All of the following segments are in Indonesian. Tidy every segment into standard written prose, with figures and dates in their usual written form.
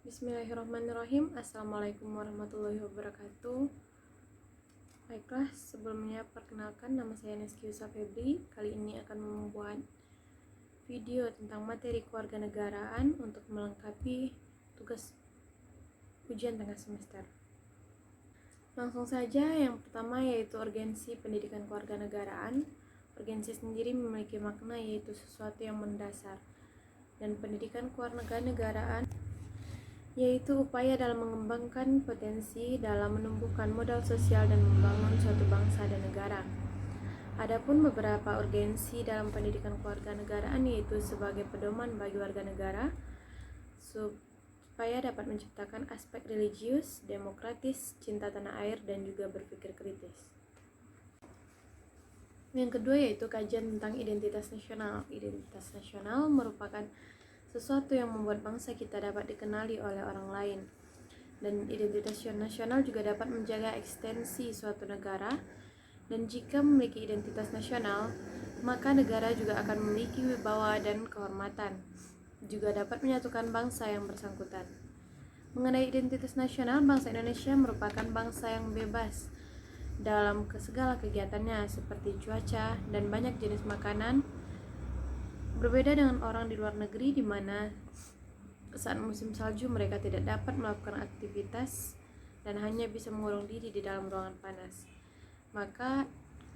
Bismillahirrahmanirrahim. Assalamualaikum warahmatullahi wabarakatuh. Baiklah, sebelumnya perkenalkan, nama saya Neski Yusuf Febri. Kali ini akan membuat video tentang materi kewarganegaraan untuk melengkapi tugas ujian tengah semester. Langsung saja, yang pertama yaitu urgensi pendidikan kewarganegaraan. Urgensi sendiri memiliki makna yaitu sesuatu yang mendasar, dan pendidikan kewarganegaraan yaitu upaya dalam mengembangkan potensi dalam menumbuhkan modal sosial dan membangun suatu bangsa dan negara. Adapun beberapa urgensi dalam pendidikan kewarganegaraan yaitu sebagai pedoman bagi warga negara supaya dapat menciptakan aspek religius, demokratis, cinta tanah air, dan juga berpikir kritis. Yang kedua yaitu kajian tentang identitas nasional. Identitas nasional merupakan sesuatu yang membuat bangsa kita dapat dikenali oleh orang lain. Dan identitas nasional juga dapat menjaga eksistensi suatu negara. Dan jika memiliki identitas nasional, maka negara juga akan memiliki wibawa dan kehormatan. Juga dapat menyatukan bangsa yang bersangkutan. Mengenai identitas nasional, bangsa Indonesia merupakan bangsa yang bebas dalam segala kegiatannya seperti cuaca dan banyak jenis makanan. Berbeda dengan orang di luar negeri di mana saat musim salju mereka tidak dapat melakukan aktivitas dan hanya bisa mengurung diri di dalam ruangan panas. Maka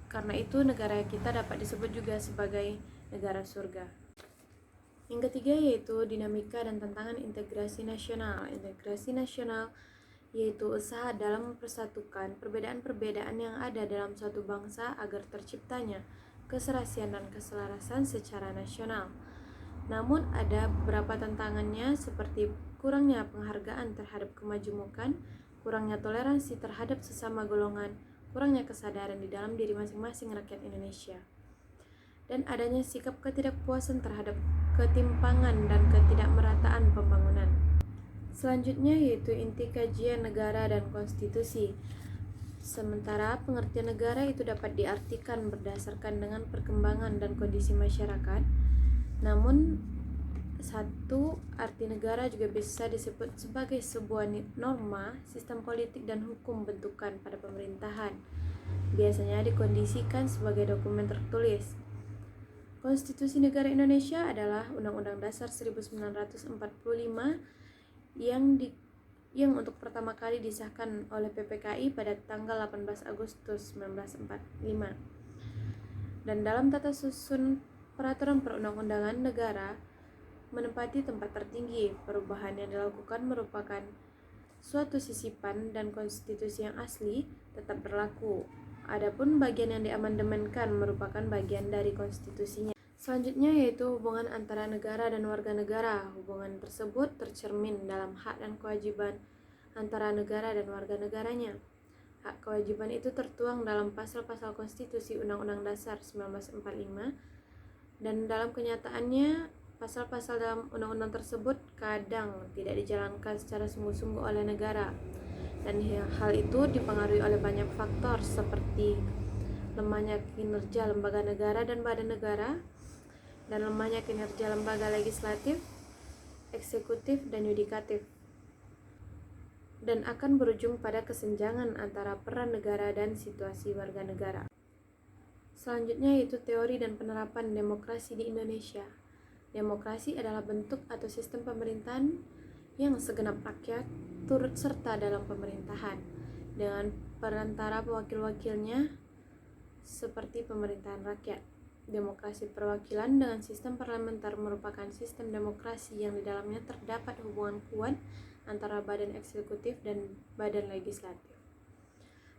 karena itu negara kita dapat disebut juga sebagai negara surga. Yang ketiga yaitu dinamika dan tantangan integrasi nasional. Integrasi nasional yaitu usaha dalam mempersatukan perbedaan-perbedaan yang ada dalam suatu bangsa agar terciptanya keserasian dan keselarasan secara nasional. Namun ada beberapa tantangannya seperti kurangnya penghargaan terhadap kemajemukan, kurangnya toleransi terhadap sesama golongan, kurangnya kesadaran di dalam diri masing-masing rakyat Indonesia, dan adanya sikap ketidakpuasan terhadap ketimpangan dan ketidakmerataan pembangunan. Selanjutnya yaitu inti kajian negara dan konstitusi. Sementara pengertian negara itu dapat diartikan berdasarkan dengan perkembangan dan kondisi masyarakat. Namun satu arti negara juga bisa disebut sebagai sebuah norma, sistem politik dan hukum bentukan pada pemerintahan. Biasanya dikondisikan sebagai dokumen tertulis. Konstitusi Negara Indonesia adalah Undang-Undang Dasar 1945 yang untuk pertama kali disahkan oleh PPKI pada tanggal 18 Agustus 1945. Dan dalam tata susun peraturan perundang-undangan negara menempati tempat tertinggi. Perubahan yang dilakukan merupakan suatu sisipan dan konstitusi yang asli tetap berlaku. Adapun bagian yang diamandemenkan merupakan bagian dari konstitusinya. Selanjutnya yaitu hubungan antara negara dan warga negara. Hubungan tersebut tercermin dalam hak dan kewajiban antara negara dan warga negaranya. Hak kewajiban itu tertuang dalam pasal-pasal konstitusi Undang-Undang Dasar 1945, dan dalam kenyataannya pasal-pasal dalam undang-undang tersebut kadang tidak dijalankan secara sungguh-sungguh oleh negara. Dan hal itu dipengaruhi oleh banyak faktor seperti lemahnya kinerja lembaga negara dan badan negara, dan lemahnya kinerja lembaga legislatif, eksekutif, dan yudikatif, dan akan berujung pada kesenjangan antara peran negara dan situasi warga negara. Selanjutnya yaitu teori dan penerapan demokrasi di Indonesia. Demokrasi adalah bentuk atau sistem pemerintahan yang segenap rakyat turut serta dalam pemerintahan dengan perantara pewakil-wakilnya seperti pemerintahan rakyat. Demokrasi perwakilan dengan sistem parlementer merupakan sistem demokrasi yang di dalamnya terdapat hubungan kuat antara badan eksekutif dan badan legislatif.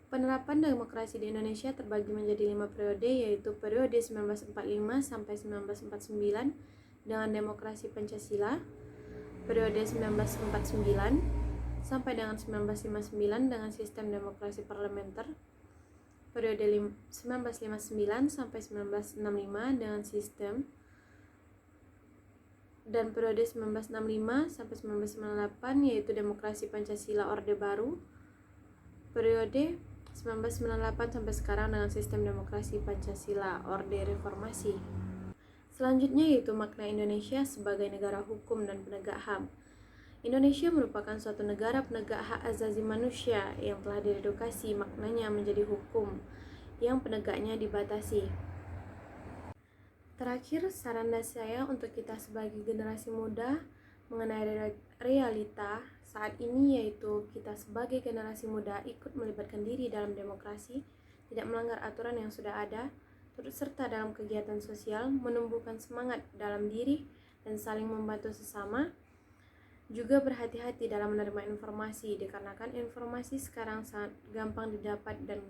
Penerapan demokrasi di Indonesia terbagi menjadi 5 periode, yaitu periode 1945 sampai 1949 dengan demokrasi Pancasila, periode 1949 sampai dengan 1959 dengan sistem demokrasi parlementer, periode 1959 sampai 1965 dengan sistem, dan periode 1965 sampai 1998 yaitu demokrasi Pancasila Orde Baru, periode 1998 sampai sekarang dengan sistem demokrasi Pancasila Orde Reformasi. Selanjutnya yaitu makna Indonesia sebagai negara hukum dan penegak HAM. Indonesia merupakan suatu negara penegak hak asasi manusia yang telah diredukasi maknanya menjadi hukum yang penegaknya dibatasi. Terakhir, saran dari saya untuk kita sebagai generasi muda mengenai realita saat ini, yaitu kita sebagai generasi muda ikut melibatkan diri dalam demokrasi, tidak melanggar aturan yang sudah ada, turut serta dalam kegiatan sosial, menumbuhkan semangat dalam diri dan saling membantu sesama. Juga berhati-hati dalam menerima informasi, dikarenakan informasi sekarang sangat gampang didapat dan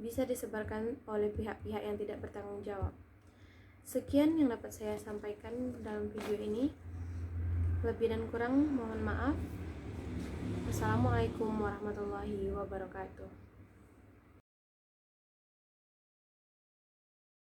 bisa disebarkan oleh pihak-pihak yang tidak bertanggung jawab. Sekian yang dapat saya sampaikan dalam video ini. Lebih dan kurang mohon maaf. Wassalamualaikum warahmatullahi wabarakatuh.